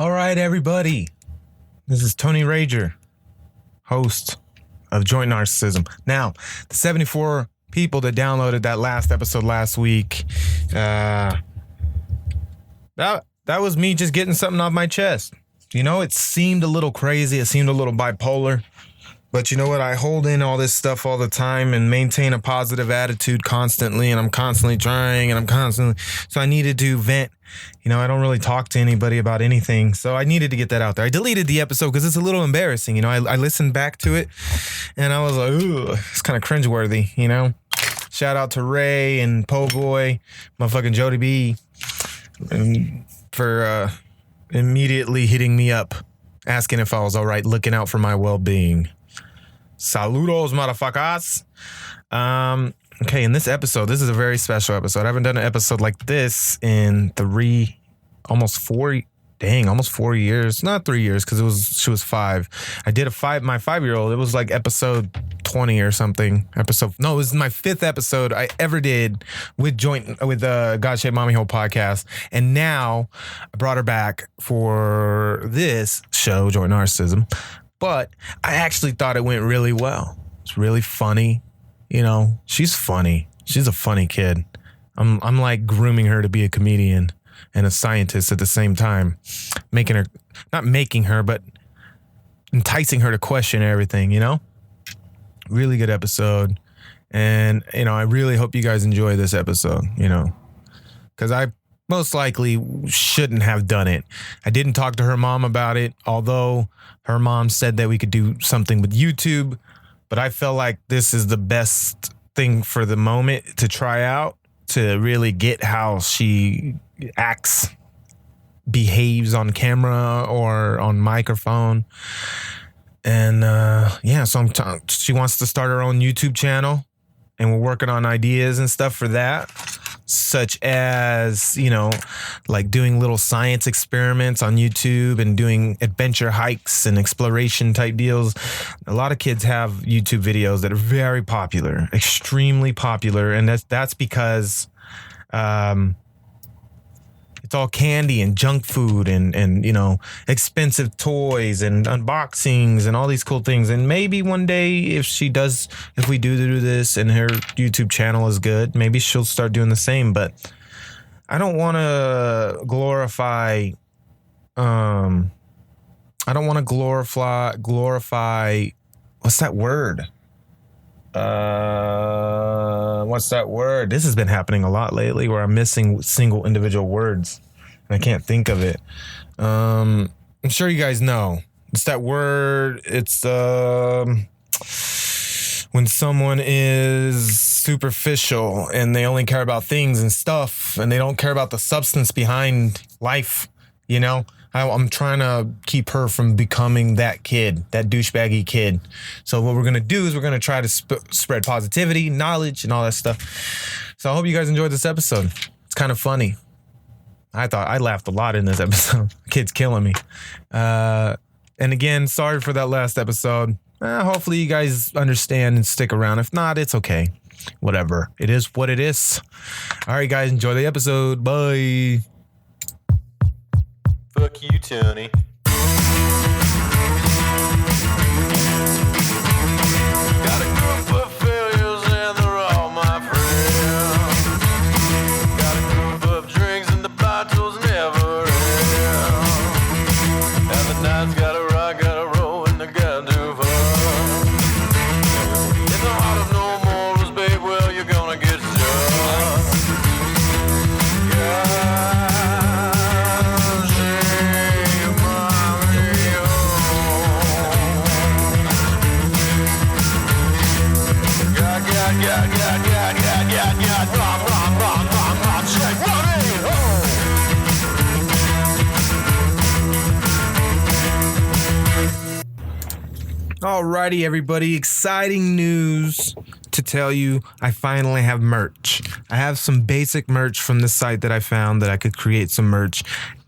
All right, everybody. This is Tony Rager, host of Joint Narcissism. Now, the 74 people that downloaded that last episode last week, that was me just getting something off my chest. You know, it seemed a little crazy. It seemed a little bipolar. But you know what? I hold in all this stuff all the time and maintain a positive attitude constantly. And I'm constantly trying So I needed to vent. You know, I don't really talk to anybody about anything. So I needed to get that out there. I deleted the episode because it's a little embarrassing. You know, I listened back to it and I was like, ooh, it's kind of cringeworthy, you know? Shout out to Ray and Po Boy, motherfucking Jody B, for immediately hitting me up, asking if I was all right, looking out for my well-being. Saludos, motherfuckers. Okay, in this episode, this is a very special episode. I haven't done an episode like this in almost 4 years. Not 3 years, because she was 5. I did my 5-year-old. It was like episode 20 or something. It was my 5th episode I ever did with God Shaped Mommy Hole podcast. And now I brought her back for this show, Joint Narcissism. But I actually thought it went really well. It's really funny. You know, she's funny. She's a funny kid. I'm like grooming her to be a comedian and a scientist at the same time. Not making her, but enticing her to question everything, you know? Really good episode. And, you know, I really hope you guys enjoy this episode, you know? Because I most likely shouldn't have done it. I didn't talk to her mom about it, although her mom said that we could do something with YouTube, but I felt like this is the best thing for the moment to try out, to really get how she acts, behaves on camera or on microphone. And so she wants to start her own YouTube channel, and we're working on ideas and stuff for that. Such as, you know, like doing little science experiments on YouTube and doing adventure hikes and exploration type deals. A lot of kids have YouTube videos that are very popular, extremely popular. And that's because it's all candy and junk food and, you know, expensive toys and unboxings and all these cool things. And maybe one day if we do this and her YouTube channel is good, maybe she'll start doing the same. But I don't want to glorify, what's that word? This has been happening a lot lately where I'm missing single individual words and I can't think of it. I'm sure you guys know. It's that word. It's when someone is superficial and they only care about things and stuff and they don't care about the substance behind life, you know? I'm trying to keep her from becoming that kid, that douchebaggy kid. So what we're going to do is we're going to try to spread positivity, knowledge, and all that stuff. So I hope you guys enjoyed this episode. It's kind of funny. I laughed a lot in this episode. The kid's killing me. And again, sorry for that last episode. Hopefully you guys understand and stick around. If not, it's okay. Whatever. It is what it is. All right, guys, enjoy the episode. Bye. Fuck you, Tony. Got a group of failures and they're all my friends. Got a group of drinks and the bottles never end. And the night's gotta rock, gotta roll, and they gotta do fun. In the heart of no morals, babe, well, you're gonna get stuck. Alrighty, everybody. Exciting news to tell you. I finally have merch. I have some basic merch from the site that I found that I could create some merch.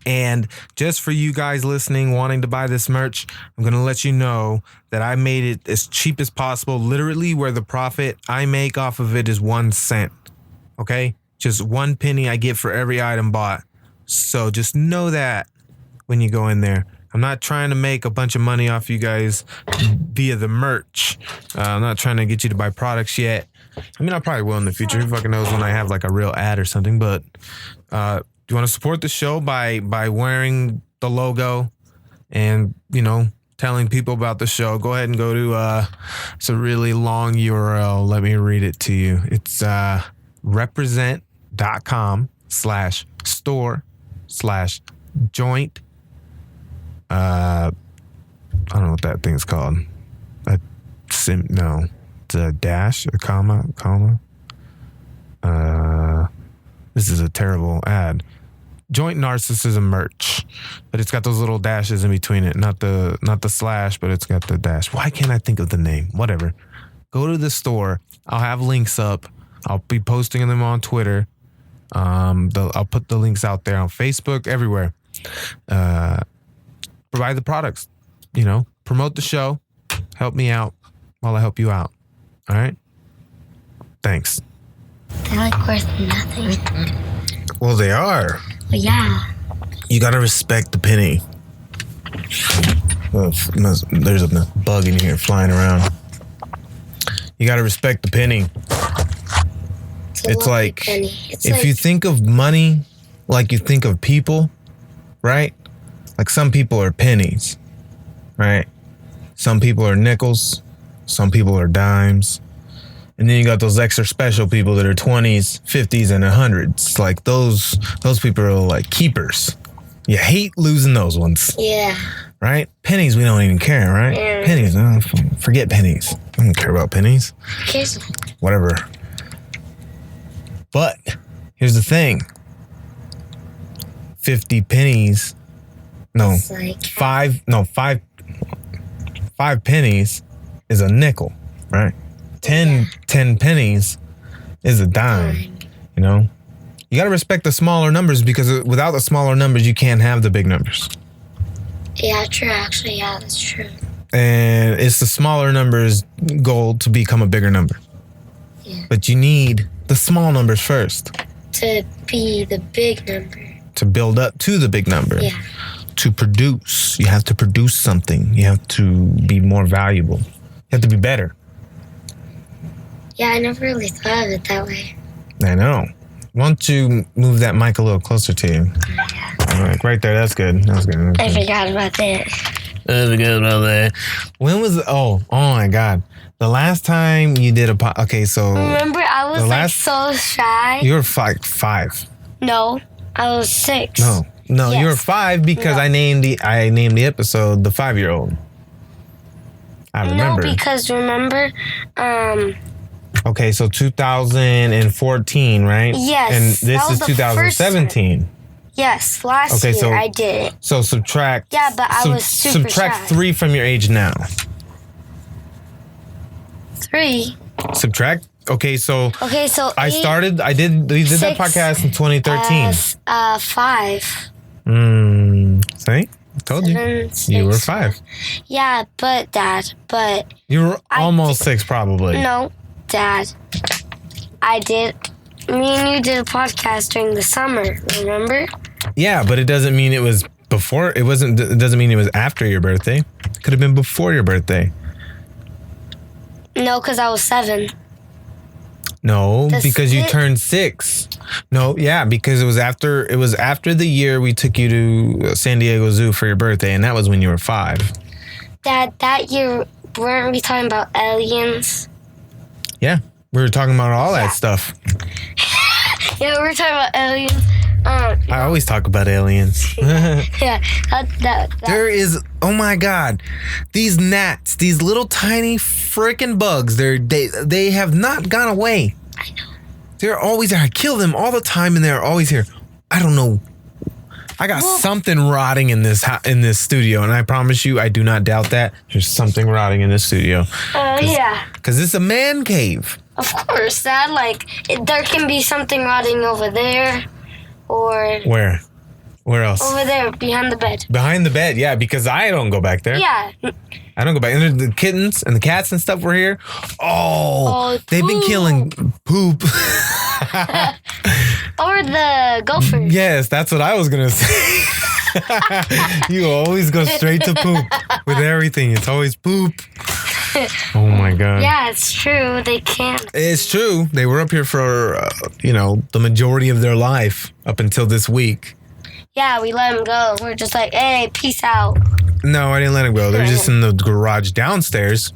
And just for you guys listening, wanting to buy this merch, I'm going to let you know that I made it as cheap as possible. Literally, where the profit I make off of it is 1 cent. Okay? Just 1 penny I get for every item bought. So just know that when you go in there. I'm not trying to make a bunch of money off you guys via the merch. I'm not trying to get you to buy products yet. I mean, I probably will in the future. Who fucking knows when I have like a real ad or something. But do you want to support the show by wearing the logo and, telling people about the show? Go ahead and go to, it's a really long URL. Let me read it to you. It's represent.com/store/joint. I don't know what that thing's called. It's a dash, a comma. This is a terrible ad. Joint Narcissism merch, but it's got those little dashes in between it. Not the slash, but it's got the dash. Why can't I think of the name? Whatever. Go to the store. I'll have links up. I'll be posting them on Twitter. I'll put the links out there on Facebook, everywhere. Provide the products, promote the show, help me out while I help you out. All right? Thanks. They're like worth nothing. Well, they are. But yeah. You got to respect the penny. Oh, there's a bug in here flying around. You got to respect the penny. It's like, if you think of money like you think of people, right? Like some people are pennies, right? Some people are nickels. Some people are dimes. And then you got those extra special people that are 20s, 50s, and 100s. Like those people are like keepers. You hate losing those ones. Yeah. Right? Pennies, we don't even care, right? Yeah. Pennies, forget pennies. I don't care about pennies. Whatever. But here's the thing. 50 pennies. No, like five pennies is a nickel, right? 10 pennies is a dime, You got to respect the smaller numbers because without the smaller numbers, you can't have the big numbers. Yeah, true. Actually, yeah, that's true. And it's the smaller numbers' goal to become a bigger number. Yeah. But you need the small numbers first. To be the big number. To build up to the big number. Yeah. To produce. You have to produce something. You have to be more valuable. You have to be better. Yeah, I never really thought of it that way. I know. Why don't you move that mic a little closer to you? Yeah. All right there. That's good. That's good. I forgot about that. I forgot about that. When was oh my God. The last time you did okay, so remember I was so shy. You were five. No, I was 6. No, yes. You were 5 because I named the episode The 5-Year-Old. I remember. No, because remember, okay, so 2014, right? Yes. And this is 2017. Yes, last year I did it. So subtract. Yeah, but I was super subtract shy. 3 from your age now. 3. Subtract. Okay, so I did that podcast in 2013. 5. See? I told 7, 6, you were 5. Yeah, Dad, you were almost 6 probably. No, Dad. Me and you did a podcast during the summer, remember? Yeah, but it doesn't mean it was before. It doesn't mean it was after your birthday. It could have been before your birthday. No, because I was 7. No, because you turned 6. No, yeah, because it was after the year we took you to San Diego Zoo for your birthday, and that was when you were 5. Dad, that year, weren't we talking about aliens? Yeah, we were talking about all that stuff. Yeah, we were talking about aliens. I always talk about aliens. Yeah, There is, oh my God, these gnats, these little tiny freaking bugs, they have not gone away. I know. They're always there. I kill them all the time and they're always here. I don't know. I got something rotting in this studio, and I promise you, I do not doubt that. There's something rotting in this studio. Yeah. Because it's a man cave. Of course, Dad. There can be something rotting over there, or... Where? Where else? Over there, behind the bed. Behind the bed, yeah, because I don't go back there. Yeah. I don't go back. And the kittens and the cats and stuff were here. Oh, they've been killing poop. Or the gophers. Yes, that's what I was going to say. You always go straight to poop with everything. It's always poop. Oh my God. Yeah, it's true. They can't. It's true. They were up here for, the majority of their life up until this week. Yeah, we let them go. We're just like, hey, peace out. No, I didn't let them go. They're just in the garage downstairs.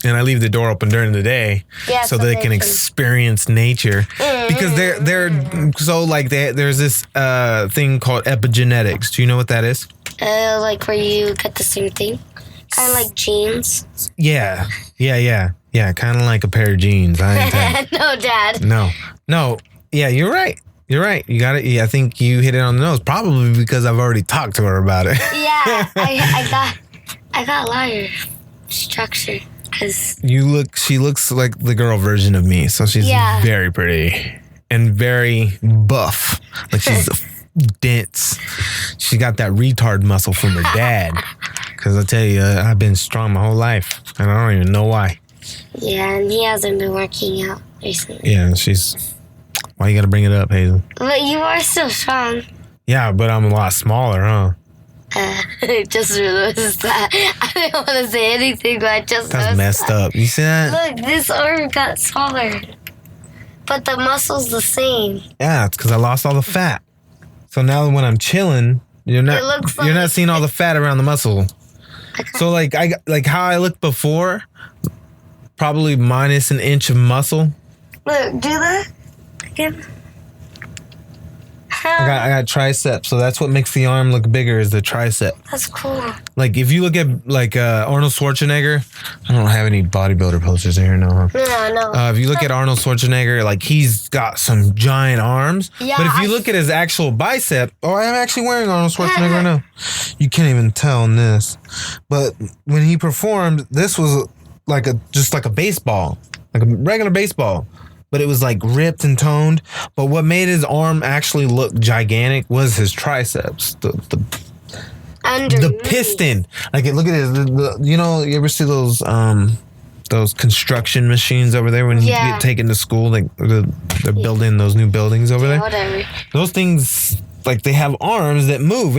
And I leave the door open during the day so they can experience nature. Because they're so like there's this thing called epigenetics. Do you know what that is? Like where you get the same thing. Kind of like jeans. Yeah. Kind of like a pair of jeans. No, Dad. No. Yeah, you're right. You're right. You got it. Yeah, I think you hit it on the nose. Probably because I've already talked to her about it. Yeah, I got a lot of structure. Cause she looks like the girl version of me. So she's very pretty and very buff. Like she's dense. She got that retard muscle from her dad. Because I tell you, I've been strong my whole life. And I don't even know why. Yeah, and he hasn't been working out recently. Yeah, why you got to bring it up, Hazel? But you are still strong. Yeah, but I'm a lot smaller, huh? Just realized that. I didn't want to say anything, but I just That's messed up. You see that? Look, this arm got smaller. But the muscle's the same. Yeah, it's because I lost all the fat. So now when I'm chilling, you're not seeing all the fat around the muscle. So like how I looked before, probably minus an inch of muscle. Look, do that again. I got triceps, so that's what makes the arm look bigger is the tricep. That's cool. Like if you look at like Arnold Schwarzenegger, I don't have any bodybuilder posters in here now, huh? No. If you look at Arnold Schwarzenegger, like he's got some giant arms. Yeah, but if you look at his actual bicep, I'm actually wearing Arnold Schwarzenegger right now. You can't even tell in this. But when he performed, this was just like a baseball, like a regular baseball. But it was like ripped and toned. But what made his arm actually look gigantic was his triceps. The piston. Like look at it. You ever see those construction machines over there when you get taken to school? Like they're building those new buildings over there. Whatever. Those things, like they have arms that move.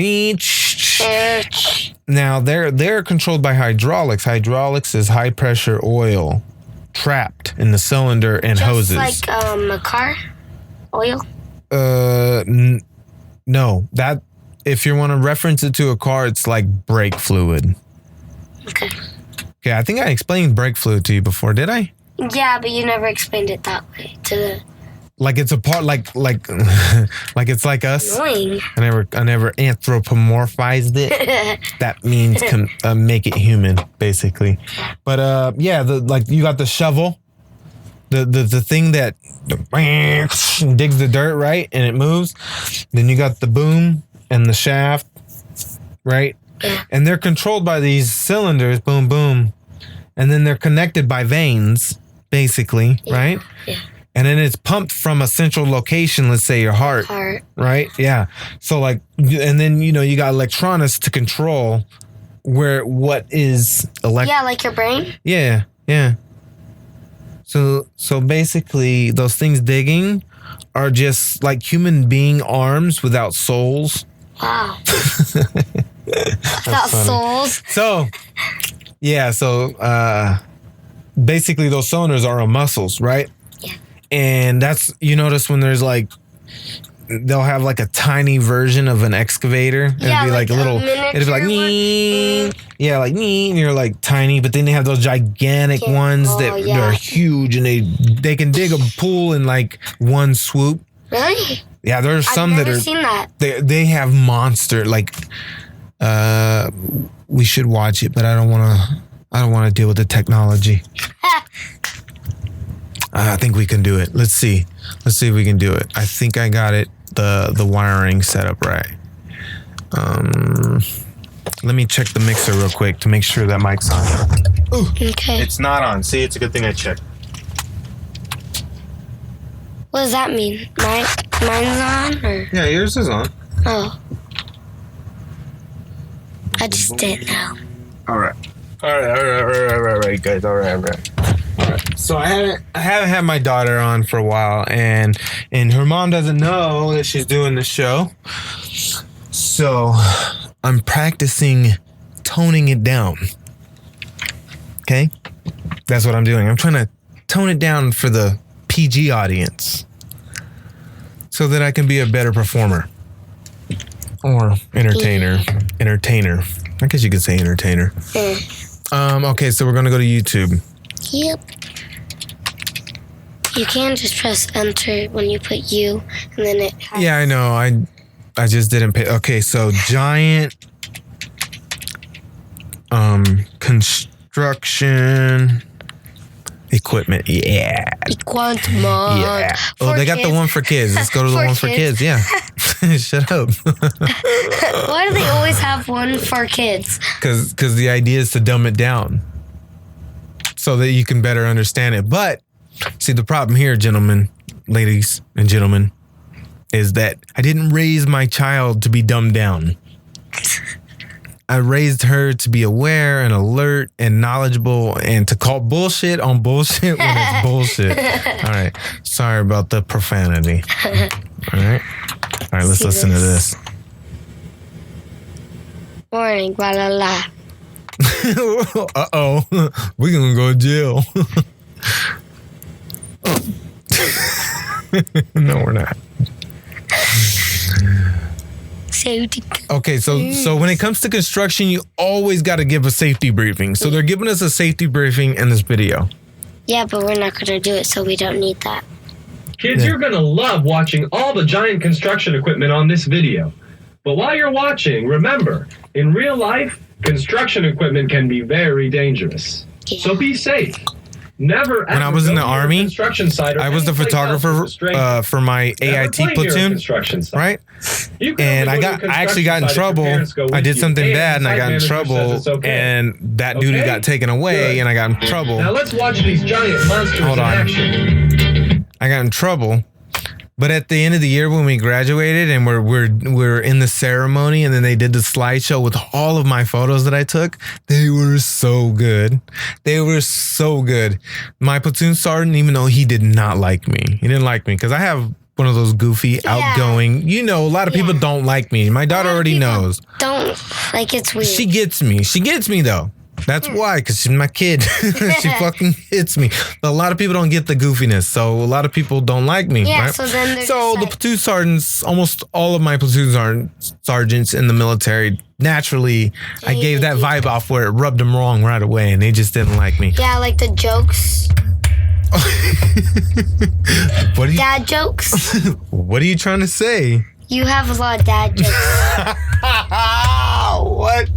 Now they're controlled by hydraulics. Hydraulics is high pressure oil trapped in the cylinder and hoses. Just like a car oil? No. That if you want to reference it to a car, it's like brake fluid. Okay. Okay, I think I explained brake fluid to you before, did I? Yeah, but you never explained it that way to the. Like it's a part, like it's like us. Annoying. I never anthropomorphized it. That means make it human, basically. But you got the shovel, the thing that digs the dirt, right, and it moves. Then you got the boom and the shaft, right, and they're controlled by these cylinders, boom, boom, and then they're connected by veins, basically, right? Yeah. And then it's pumped from a central location, let's say your heart. Right? Yeah. So and then, you got electronics to control what is Yeah, like your brain? Yeah. So basically those things digging are just like human being arms without souls. Wow. Without souls? So, basically those cylinders are muscles, right? And that's, you notice when there's they'll have like a tiny version of an excavator. It'll be like a little, it'll be like, and you're like tiny, but then they have those gigantic ones that are huge and they can dig a pool in like one swoop. Really? Yeah, there's some I've never seen that. They have monster, we should watch it, but I don't want to deal with the technology. I think we can do it. Let's see if we can do it. I think I got it, the wiring set up right. Let me check the mixer real quick to make sure that mic's on. Ooh, okay. It's not on. See, it's a good thing I checked. What does that mean? Mine's on? Or? Yeah, yours is on. Oh. I just didn't know. All right, guys. All right. So I haven't had my daughter on for a while, and her mom doesn't know that she's doing the show. So So I'm practicing toning it down. Okay? That's what I'm doing. I'm trying to tone it down for the PG audience so that I can be a better performer or entertainer. Entertainer. I guess you could say entertainer. Okay, so we're going to go to YouTube. Yep. You can just press enter when you put U, and then it has... Yeah, I know. I just didn't pay. Okay, so giant construction equipment. Yeah. Yeah. Oh, they got the one for kids. Let's go to the one for kids. Yeah. Shut up. Why do they always have one for kids? Because the idea is to dumb it down so that you can better understand it. But see, the problem here, ladies and gentlemen, is that I didn't raise my child to be dumbed down. I raised her to be aware and alert and knowledgeable and to call bullshit on bullshit when it's bullshit. All right. Sorry about the profanity. All right. All right, let's listen to this. Warning, blah, blah, blah. Uh-oh. We're going to go to jail. No, we're not. Safety. Okay, so when it comes to construction, you always got to give a safety briefing. So they're giving us a safety briefing in this video. Yeah, but we're not going to do it, so we don't need that. Kids, you're going to love watching all the giant construction equipment on this video. But while you're watching, remember, in real life, construction equipment can be very dangerous. Yeah. So be safe. Never ever When I was in go the to your Army, construction site or I was the any place else photographer with a stranger. for my Never AIT play near a platoon, construction site. right? You can And only I go to a actually got in construction site if your trouble. parents go I with did you, something and bad and the I site got in manager trouble, says it's okay. and that duty Okay? got taken away, Good. and I got in trouble. Now let's watch these giant monsters Hold in on. action. I got in trouble. But at the end of the year when we graduated and we're in the ceremony and then they did the slideshow with all of my photos that I took, they were so good. They were so good. My platoon sergeant, even though he did not like me, he didn't like me because I have one of those goofy, outgoing, a lot of people don't like me. My daughter already knows. Don't, like, it's weird. She gets me. She gets me though. That's why, because she's my kid. She fucking hits me. But a lot of people don't get the goofiness, so a lot of people don't like me. Yeah, right? so then they're So just the like- platoon sergeants, almost all of my platoon sergeants in the military, naturally, I gave that vibe off where it rubbed them wrong right away, and they just didn't like me. Yeah, like the jokes. What are you? Dad jokes. What are you trying to say? You have a lot of dad jokes. What?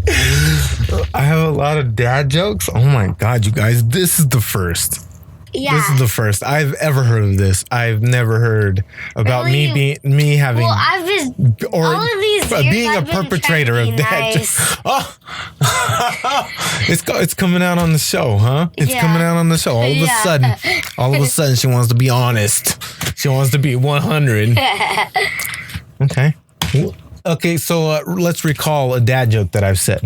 I have a lot of dad jokes. Oh my god, you guys! This is the first. Yeah. This is the first I've ever heard of this. I've never heard about Really? me having Well, I've been or all of these years, being I've a been perpetrator trying of to be that. nice. Oh, it's coming out on the show, huh? It's Yeah. coming out on the show. All of a sudden, she wants to be honest. She wants to be 100. Okay. Okay, so let's recall a dad joke that I've said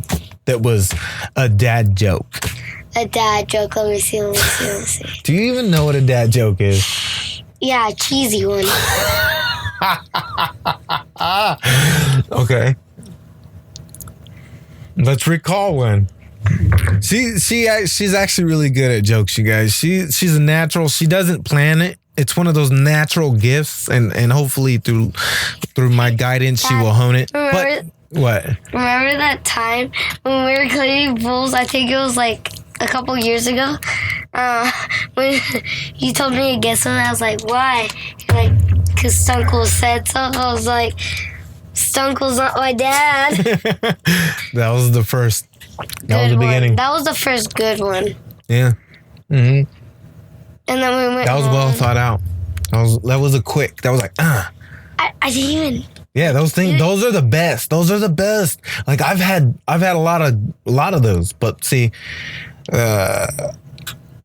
that was a dad joke. A dad joke. Let me see. Do you even know what a dad joke is? Yeah, a cheesy one. Okay. Let's recall one. She's actually really good at jokes, you guys. She's a natural. She doesn't plan it. It's one of those natural gifts, and hopefully through my guidance, she will hone it. But what? Remember that time when we were cleaning pools? I think it was like a couple years ago. When you told me to get something, I was like, why? You're like, because Stunkle said so. I was like, Stunkle's not my dad. That was the first. That was the Good one. beginning. That was the first good one. Yeah. Mm-hmm. And then we went That was home. well thought out. That was a quick. That was like, I didn't even. Yeah, those things. Those are the best. Those are the best. Like I've had a lot of those. But see,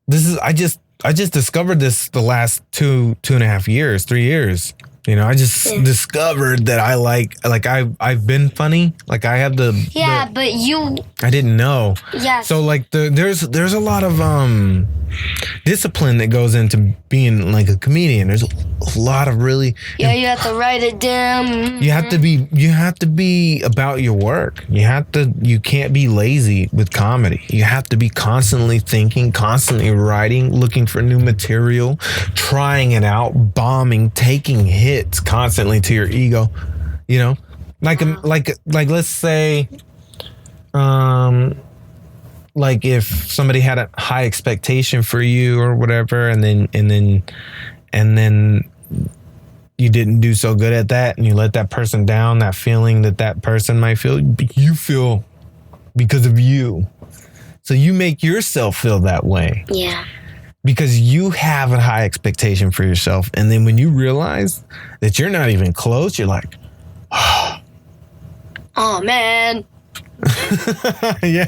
this is I just discovered this the last 2.5 years, 3 years. You know, I just discovered that I I've been funny. Like I have but you. I didn't know. Yeah. So like there's a lot of discipline that goes into being like a comedian. There's a lot of really. Yeah, you have to write it down. You have to be about your work. You can't be lazy with comedy. You have to be constantly thinking, constantly writing, looking for new material, trying it out, bombing, taking hits constantly to your ego. You know, like let's say, like if somebody had a high expectation for you or whatever, and then you didn't do so good at that and you let that person down, that feeling that person might feel, you feel because of you. So you make yourself feel that way. Yeah. Because you have a high expectation for yourself. And then when you realize that you're not even close, you're like, oh man. Yeah.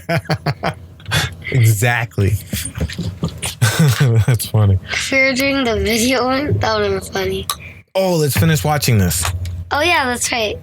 Exactly. That's funny. If we were doing the video one, that would have been funny. Oh, let's finish watching this. Oh yeah, that's right.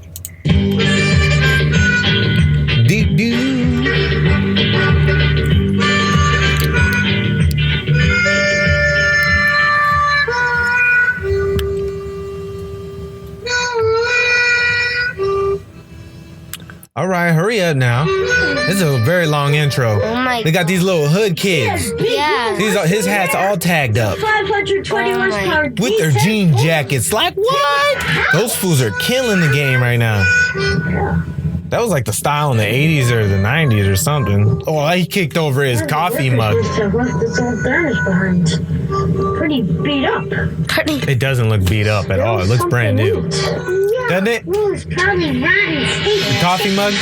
All right, hurry up now. This is a very long intro. Oh my They got these little hood kids. Yeah. His hat's all tagged up 520 horsepower. with their jean jackets. Like what? Those fools are killing the game right now. That was like the style in the 80s or the 90s or something. Oh, he kicked over his coffee mug. Left this old thermos behind. Pretty beat up. It doesn't look beat up at all. It looks brand new. Doesn't it? Well, it's probably rotten. The coffee mug?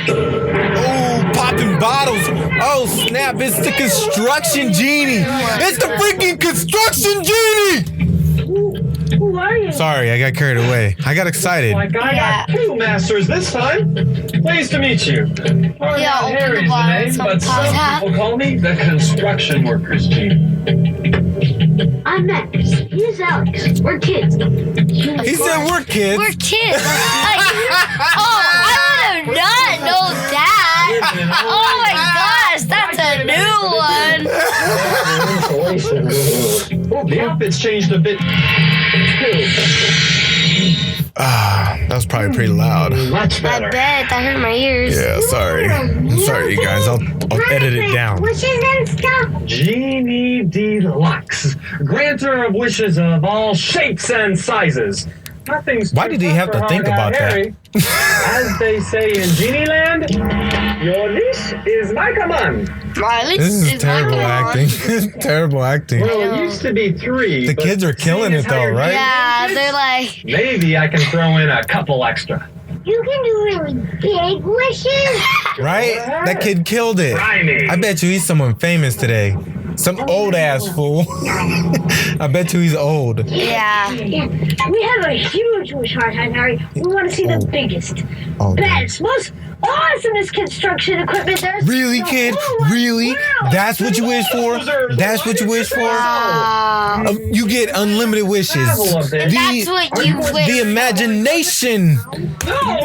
Oh, popping bottles. Oh, snap. It's the construction genie. It's the freaking construction genie. Who are you? Sorry, I got carried away. I got excited. Like I got two masters this time. Pleased to meet you. Yeah, open Harry's the the bottle, name, but some some pop people call me the construction workers genie. I'm Max. He's Alex. We're kids. He said we're kids. We're kids. Like, oh, I would have not known that. Oh my gosh, that's a new one. The outfit's changed a bit too. That was probably pretty loud. Much I better. bet that hurt my ears. Yeah, sorry. I'm sorry, you guys. I'll edit it down. What's his name? Stop. Genie Deluxe, granter of wishes of all shapes and sizes. Nothing's Why did he have to think about that? Harry. As they say in Genie Land, your leash is my command. My leash This is is terrible like acting. Terrible acting. Well, it used to be 3. The but kids are killing seeing it as how though, you're right? Yeah, they're like, maybe I can throw in a couple extra. You can do really big wishes. Right? That kid killed it. Try me. I bet you he's someone famous today. Some old ass fool. I bet you he's old. yeah. We have a huge wish hard time, Harry. We want to see the biggest, Oh, best, most awesomest construction equipment there's. really, kid? Really? That's what you wish for? That's what you wish for? You get unlimited wishes. That's what you wish. The imagination.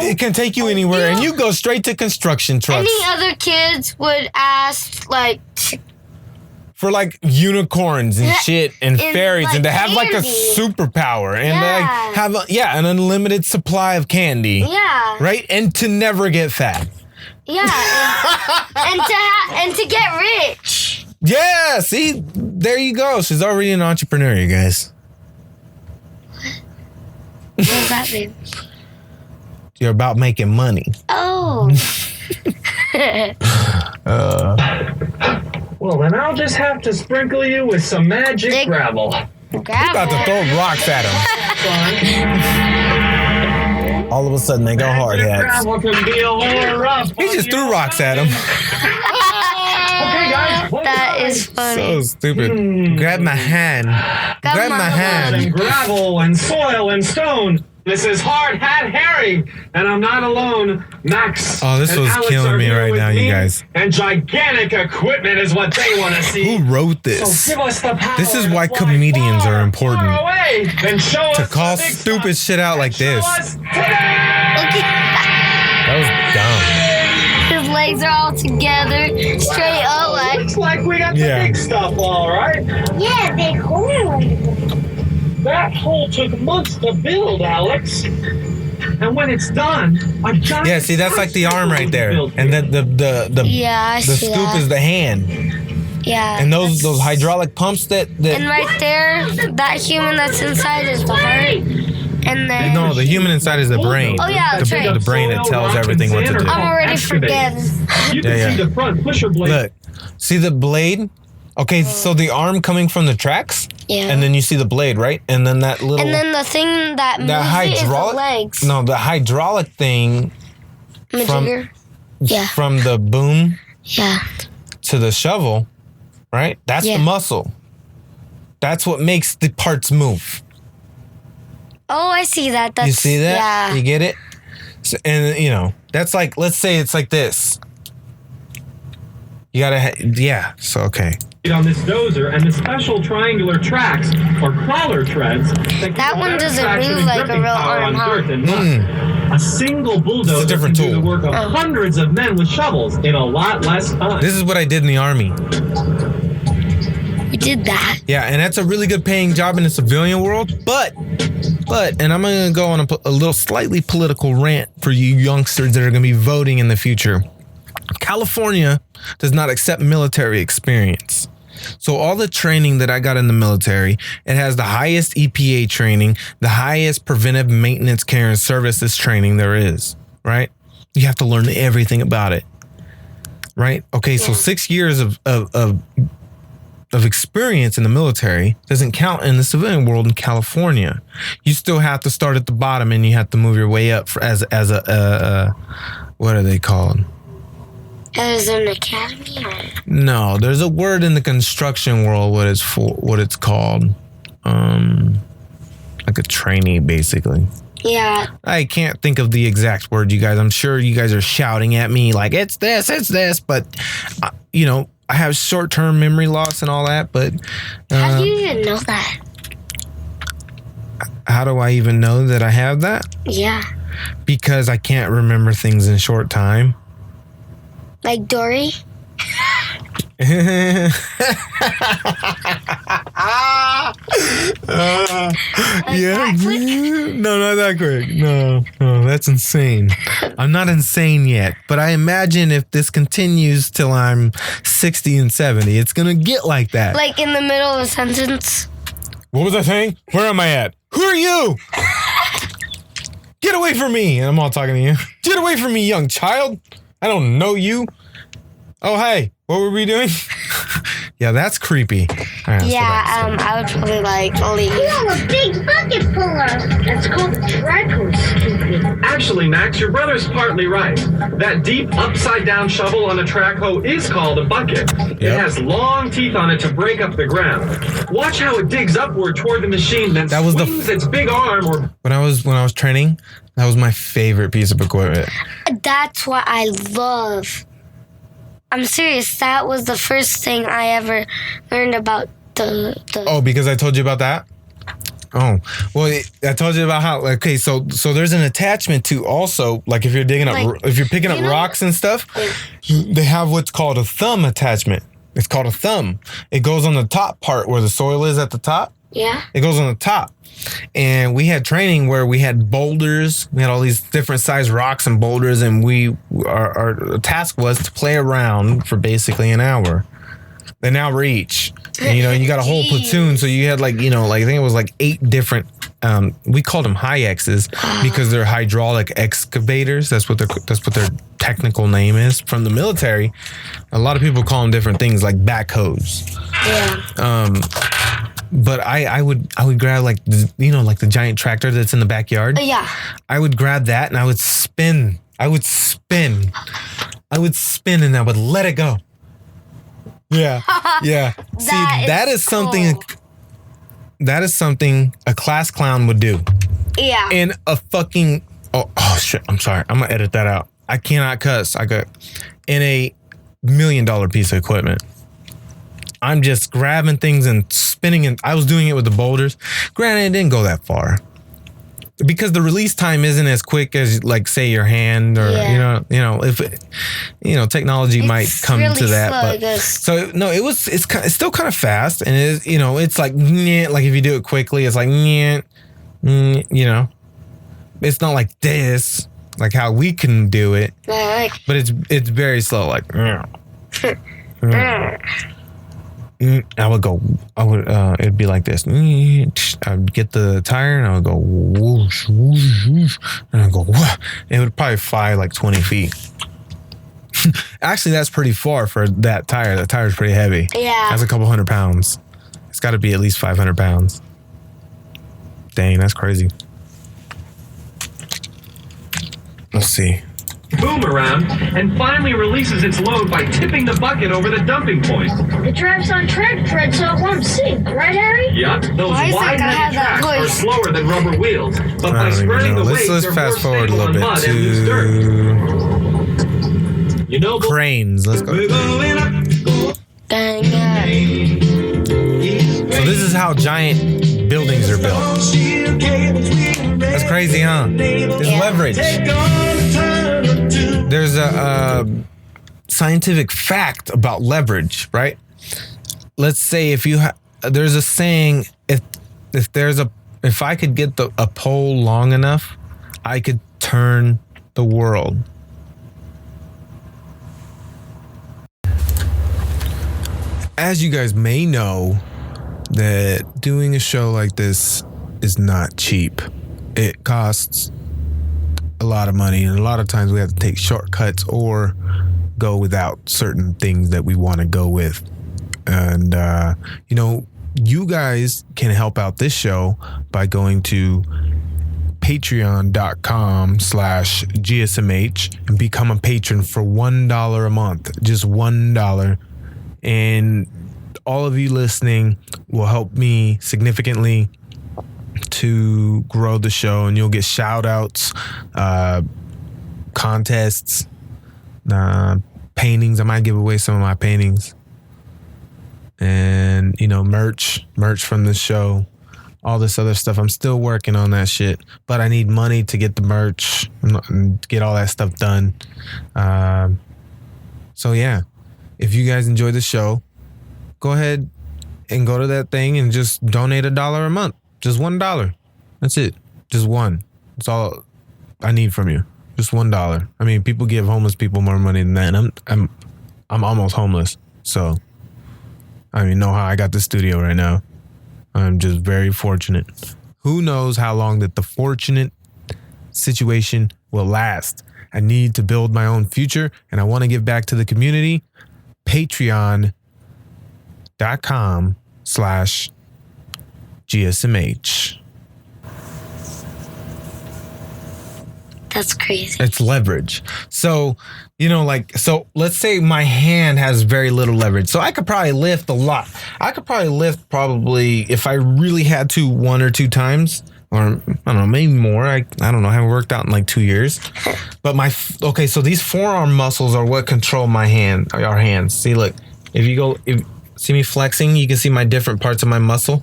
It can take you anywhere, and you go straight to construction trucks. Any other kids would ask, like, For like unicorns and shit and It's fairies, like and to have like a candy. superpower and Yeah. like have an unlimited supply of candy. yeah. Right? And to never get fat. Yeah. and to get rich. Yeah, see, there you go. She's already an entrepreneur, you guys. What does that mean? You're about making money. Oh. Well, then I'll just have to sprinkle you with some magic Dig- gravel. About to throw rocks at him. All of a sudden, they go hard Magic hats. gravel can be a little rough. He just threw rocks at him. Okay, guys. That is funny. So stupid. Grab my hand. Grab my hand. And gravel and soil and stone. This is Hard Hat Harry, and I'm not alone. Max. Oh, this and was Alex killing are me here right with now, you me, guys. And gigantic equipment is what they want to see. Who wrote So this? give us the power This is to why fly comedians far, are important. Far away, and show To us call the big stupid stuff. shit out like Show this. us today. That was dumb. His legs are all together, straight up. Like, Looks like we got Yeah. the big stuff, all right. Yeah, big hole. That hole took months to build, Alex. And when it's done, a giant Yeah, see, that's like the arm right there, built and here. then the yeah, I the see scoop that. is the hand, Yeah. and those hydraulic pumps that And right there, that human that's inside is the heart. And then no, the human inside is the brain. Oh, yeah, that's right. The brain that tells everything what to do. I'm already Excavator. forgetting. You can Yeah, see yeah. the front pusher blade. Look, see the blade? Okay, so the arm coming from the tracks, Yeah. and then you see the blade, right? And then that little And then the thing that moves it is the hydraulic legs. no, the hydraulic thing from- Majigger. Yeah. from the boom Yeah. to the shovel, right? That's Yeah. the muscle. That's what makes the parts move. Oh, I see that. That's, You see that? Yeah. You get it? So, and you know, that's like, let's say it's like this. You gotta, yeah. So okay. On this dozer and the special triangular tracks or crawler treads. That one doesn't move like a real arm, huh? Mm. A single bulldozer It's a different can do tool. the work of hundreds of men with shovels in a lot less time. This is what I did in the army. We did that. Yeah, and that's a really good paying job in the civilian world. But, and I'm gonna go on a little slightly political rant for you youngsters that are gonna be voting in the future. California does not accept military experience. So all the training that I got in the military, it has the highest EPA training, the highest preventive maintenance care and services training there is, right? You have to learn everything about it, right? Okay, so 6 years of experience in the military doesn't count in the civilian world in California. You still have to start at the bottom and you have to move your way up as a what are they called? As an academy? Or? No, there's a word in the construction world what it's called. Like a trainee, basically. Yeah. I can't think of the exact word, you guys. I'm sure you guys are shouting at me like, it's this, but, you know, I have short-term memory loss and all that, but... How do you even know that? How do I even know that I have that? Yeah. Because I can't remember things in short time. Like Dory? Yeah. No, not that quick. No, that's insane. I'm not insane yet, but I imagine if this continues till I'm 60 and 70, it's going to get like that. Like in the middle of a sentence? What was I saying? Where am I at? Who are you? Get away from me. And I'm all talking to you. Get away from me, young child. I don't know you. Oh, hey. What were we doing? Yeah, that's creepy. All right, let's go back. I would probably like leave. You have a big bucket puller. That's called a track hose, stupid. Actually, Max, your brother's partly right. That deep upside-down shovel on a track hoe is called a bucket. It Yep. has long teeth on it to break up the ground. Watch how it digs upward toward the machine, then That was the swings its big arm or When I was training, that was my favorite piece of equipment. That's what I love. I'm serious. That was the first thing I ever learned about the Oh, because I told you about that? Oh, well, I told you about how, okay, so there's an attachment to also, like if you're digging up, Like, if you're picking up you know- rocks and stuff, they have what's called a thumb attachment. It's called a thumb. It goes on the top part where the soil is at the top. Yeah. It goes on the top. And we had training where we had boulders. We had all these different size rocks and boulders, and our task was to play around for basically an hour. An hour each. And, you know, you got a whole platoon, so you had like, you know, like I think it was like 8 different. We called them high X's because they're hydraulic excavators. That's what their technical name is from the military. A lot of people call them different things like backhoes. Yeah. But I would grab like like the giant tractor that's in the backyard. Yeah. I would grab that and I would spin. And I would let it go. Yeah. Yeah. See, that is something cool. a class clown would do. Yeah. in a fucking oh shit, I'm sorry, I'm gonna edit that out. I cannot cuss. I got in a $1 million piece of equipment. I'm just grabbing things and spinning, and I was doing it with the boulders. Granted, it didn't go that far because the release time isn't as quick as, like, say, your hand, or if technology might come really to that. slow, I But guess. so no, it's still kind of fast, and it's like if you do it quickly, it's like it's not like this, like how we can do it, Like, but it's very slow, like. It'd be like this. I'd get the tire and I would go whoosh, whoosh, whoosh, and I'd go, whoosh. It would probably fly like 20 feet. Actually, that's pretty far for that tire. That tire's pretty heavy. yeah. That's a couple 100 pounds. It's got to be at least 500 pounds. Dang, that's crazy. Let's see. Boom around and finally releases its load by tipping the bucket over the dumping point. It drives on track tread so it won't sink, right, Harry? Yup, those Why is that guy wide-headed have that tracks are voice? slower than rubber wheels, but I by don't even spreading know. the Let's weight, they're fast more forward a stable little on bit mud and loose dirt. to You know, cranes. Let's go. Dang it. So this is how giant buildings are built. That's crazy, huh? It's leverage. There's a scientific fact about leverage, right? Let's say there's a saying, if I could get a pole long enough, I could turn the world. As you guys may know, that doing a show like this is not cheap. It costs a lot of money, and a lot of times we have to take shortcuts or go without certain things that we want to go with. And you guys can help out this show by going to patreon.com/GSMH and become a patron for $1 a month, just $1. And all of you listening will help me significantly to grow the show, and you'll get shout outs, contests, paintings. I might give away some of my paintings, and merch from the show, all this other stuff. I'm still working on that shit, but I need money to get the merch and get all that stuff done. So yeah, if you guys enjoy the show, go ahead and go to that thing and just donate $1 a month. Just $1. That's it. Just one. That's all I need from you. Just $1. I mean, people give homeless people more money than that, and I'm almost homeless. So I don't even know how I got the studio right now. I'm just very fortunate. Who knows how long that the fortunate situation will last. I need to build my own future, and I want to give back to the community. Patreon.com/GSMH. That's crazy. It's leverage. So, so let's say my hand has very little leverage. So I could probably lift a lot. I could probably lift if I really had to, 1 or 2 times, or I don't know, maybe more. I don't know. I haven't worked out in like 2 years. But so these forearm muscles are what control our hands. See, look, if see me flexing, you can see my different parts of my muscle.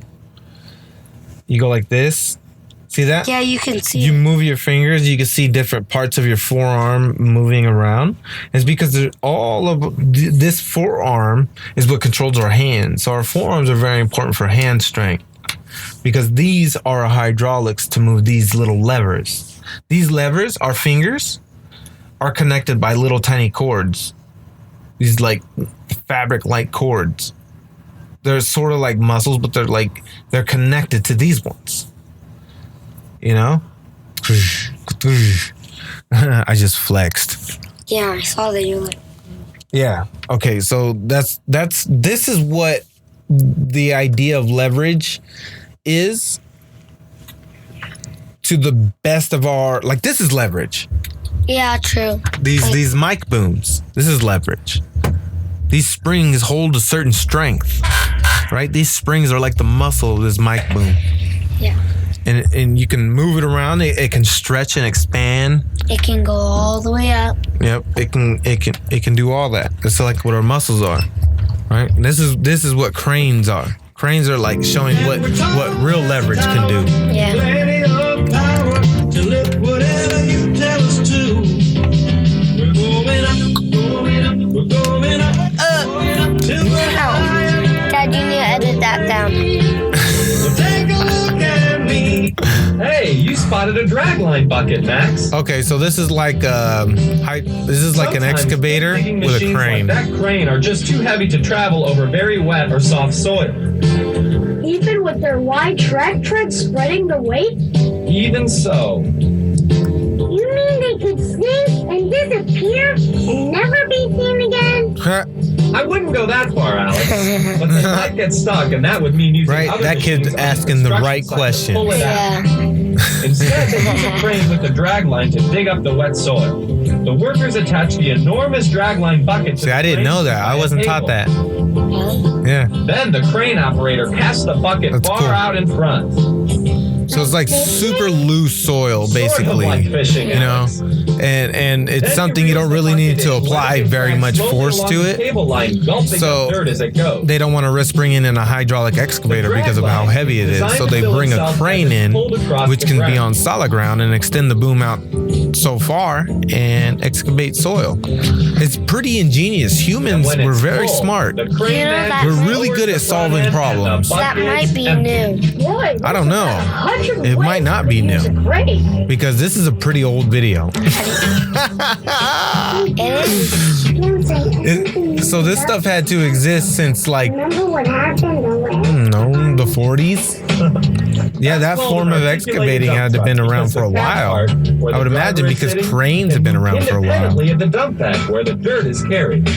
You go like this. See that? Yeah, you can see. You move your fingers, you can see different parts of your forearm moving around. It's because all of this forearm is what controls our hands. So our forearms are very important for hand strength, because these are hydraulics to move these little levers. These levers, our fingers, are connected by little tiny cords. These like fabric-like cords. They're sort of like muscles, but they're connected to these ones. I just flexed. Yeah, I saw that you Yeah. Okay. So this is what the idea of leverage is, to the best of our, this is leverage. Yeah, true. These mic booms. This is leverage. These springs hold a certain strength, right? These springs are like the muscle of this mic boom. Yeah. and you can move it around. It can stretch and expand. It can go all the way up. Yep, it can do all that. It's like what our muscles are, right? And this is what cranes are. Cranes are like showing what real leverage can do. Yeah. Plenty of power to lift whatever you tell us to. We're going up, going up, we're going up, going up till we're higher. Dad, you need to edit that down. So take a look at me. Hey, you spotted a dragline bucket, Max. Okay, so this is like this is like an Sometimes excavator digging with a machines crane. Like that crane are just too heavy to travel over very wet or soft soil. Even with their wide track treads spreading the weight? Even so, You mean they could sink and disappear and never be seen again? I wouldn't go that far, Alex. But they might get stuck, and that would mean using Right, other that kid's machines on asking the construction right site to question. pull it out. Yeah. Instead, they use a crane with a dragline to dig up the wet soil. The workers attach the enormous dragline bucket to See, I the didn't crane know that. by I a wasn't taught cable. that. Yeah. Then the crane operator casts the bucket That's far cool. out in front. So it's like super loose soil, basically. Sort of like fishing, You know, Alex. and it's Then something you don't realize the really need bucket to is apply letting very drag much slowly force along to the it. Cable line, gulping So up dirt as it goes. they don't want to risk bringing in a hydraulic excavator because of how heavy it is. Designed So to they fill bring a itself crane as it's in, pulled across which the can be ground. on solid ground and extend the boom out so far and excavate soil. It's pretty ingenious. Humans When were it's very full, smart. the crane You know man that- We're really lowers good the at front solving end and the problems. That bucket might be empties. new. Boy, I don't know. 100 It might ways not to be use new. a crane. Because this is a pretty old video. It is. So this stuff had to exist since like, Remember what happened the last I don't know, the 40s? Yeah, that That's form called of an excavating had to have been articulated around dump for a truck, because while. the cab part, where I would the imagine driver is because sitting, cranes have been can around for a while. independently at the dump pad where the dirt is carried.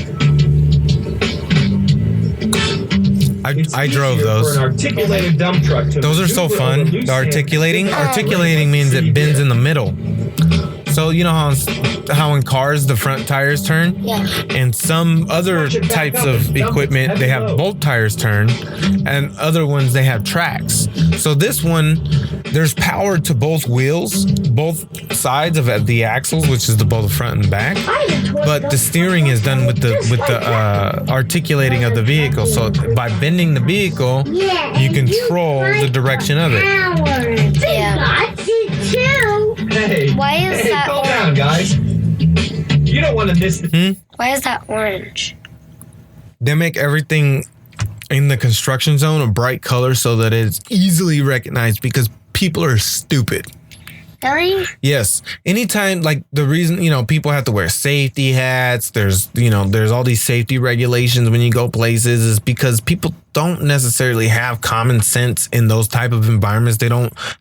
It's I drove easier those. For an articulated dump truck to Those are so maneuver fun. over loose The articulating. sand. Articulating means it bends in the middle. So you know how in cars the front tires turn? Yeah. And some other types of equipment, they have both tires turn, and other ones they have tracks. So this one, there's power to both wheels, both sides of the axles, which is both the front and back. But the steering is done with the articulating of the vehicle. So by bending the vehicle, you control the direction of it. Yeah. Got you too. Hey, Why is hey, that calm down, guys. You don't want to miss the Why is that orange? They make everything in the construction zone a bright color so that it's easily recognized because people are stupid. Really? Yes. Anytime, like the reason, people have to wear safety hats. There's all these safety regulations when you go places is because people don't necessarily have common sense in those type of environments.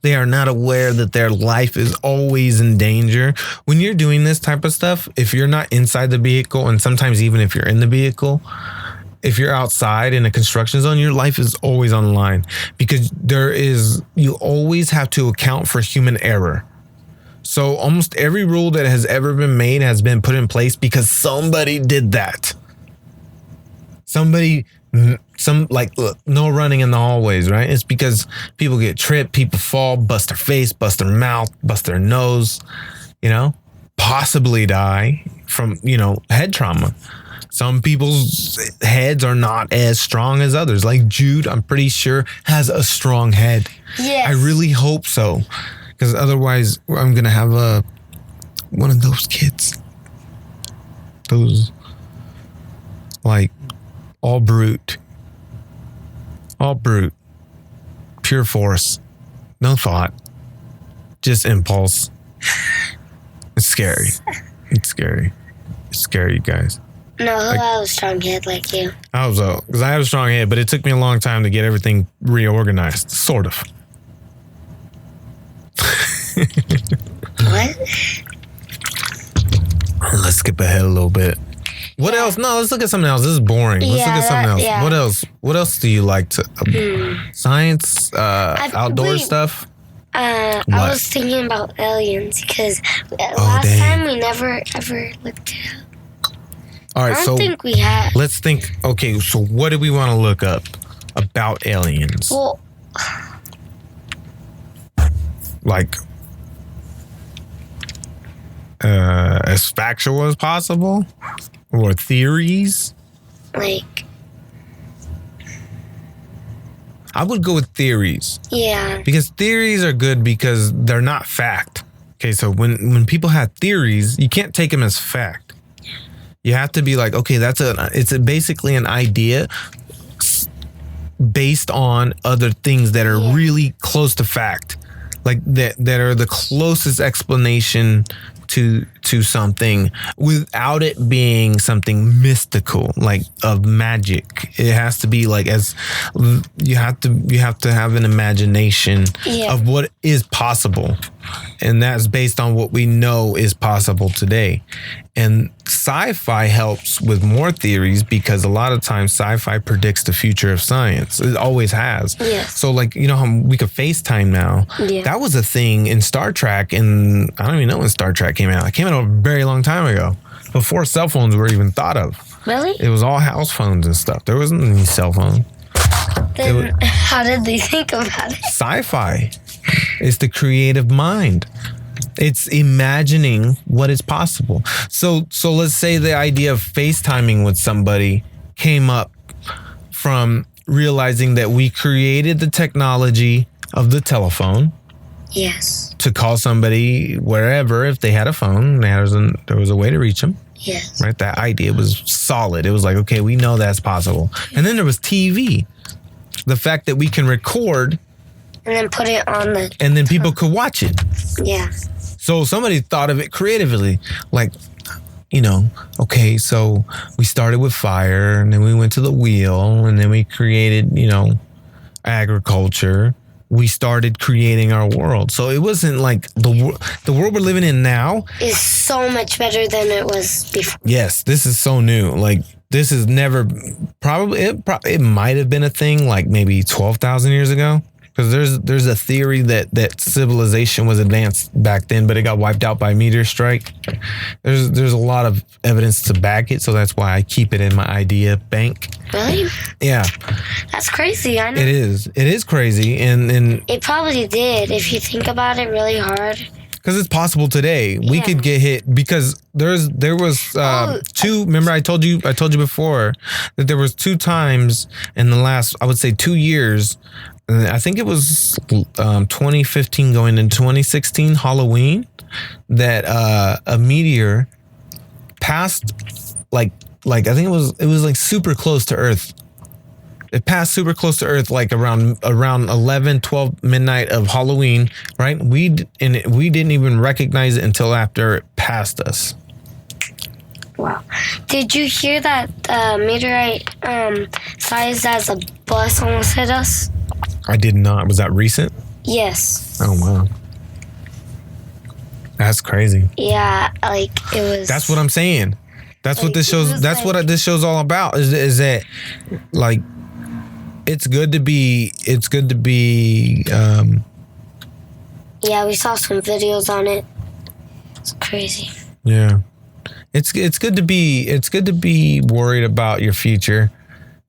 They are not aware that their life is always in danger. When you're doing this type of stuff, if you're not inside the vehicle, and sometimes even if you're in the vehicle, if you're outside in a construction zone, your life is always on the line because you always have to account for human error. So almost every rule that has ever been made has been put in place because somebody did that. Look, no running in the hallways, right? It's because people get tripped, people fall, bust their face, bust their mouth, bust their nose, possibly die from, head trauma. Some people's heads are not as strong as others. Like Jude, I'm pretty sure, has a strong head. Yes. I really hope so. Because otherwise, I'm going to have one of those kids. Those, like, all brute. All brute. Pure force. No thought. Just impulse. It's scary. It's scary. It's scary, you guys. No, I have a strong head like you. I hope so. Because I have a strong head, but it took me a long time to get everything reorganized. Sort of. What? Let's skip ahead a little bit. What else? No, let's look at something else. This is boring. Let's look at something else. Yeah. What else? What else do you like to science, outdoor wait. stuff? I What? was thinking about aliens because last dang. time we never ever looked it up. All right, I don't so think we have. let's think. Okay, so what do we want to look up about aliens? Well, like as factual as possible, or theories? Like, I would go with theories. yeah. Because theories are good because they're not fact. Okay, so when people have theories, you can't take them as fact. You have to be like, okay, it's basically an idea based on other things that are really close to fact, like that are the closest explanation to something without it being something mystical, like of magic. It has to be like, as you have to have an imagination of what is possible, and that's based on what we know is possible today. And sci-fi helps with more theories because a lot of times sci-fi predicts the future of science. It always has. Yes. So like, you know how we could FaceTime now? Yeah. That was a thing in Star Trek, and I don't even know when Star Trek came out. It came out a very long time ago, before cell phones were even thought of. Really? It was all house phones and stuff. There wasn't any cell phone. Then how did they think about it? Sci-fi is the creative mind. It's imagining what is possible. So let's say the idea of FaceTiming with somebody came up from realizing that we created the technology of the telephone. Yes. To call somebody wherever, if they had a phone, there was a way to reach them. Yes. Right? That idea was solid. It was like, okay, we know that's possible. And then there was TV. The fact that we can record And then put it on the... and then people could watch it. Yeah. So somebody thought of it creatively, like, you know, okay, so we started with fire, and then we went to the wheel, and then we created, you know, agriculture. We started creating our world. So it wasn't like the world we're living in now is so much better than it was before. Yes, this is so new. Like, this is never it might have been a thing like maybe 12,000 years ago. Because there's a theory that civilization was advanced back then, but it got wiped out by a meteor strike. There's a lot of evidence to back it, so that's why I keep it in my idea bank. Really? Yeah. That's crazy. I know. It is crazy, and it probably did if you think about it really hard. because it's possible today. We could get hit because there was two. Remember, I told you before that there was 2 times in the last, I would say, 2 years. I think it was 2015 going into 2016 Halloween that a meteor passed like I think it was like super close to Earth. It passed super close to Earth, like around 11, 12 midnight of Halloween, right? We didn't even recognize it until after it passed us. Wow. Did you hear that meteorite sized as a bus almost hit us? I did not. Was that recent? Yes. Oh, wow. That's crazy. Yeah, like it was. That's what I'm saying. That's what Like, this it shows. was That's like- what this show's all about. Is that like it's good to be. Yeah, we saw some videos on it. It's crazy. Yeah, it's good to be. It's good to be worried about your future,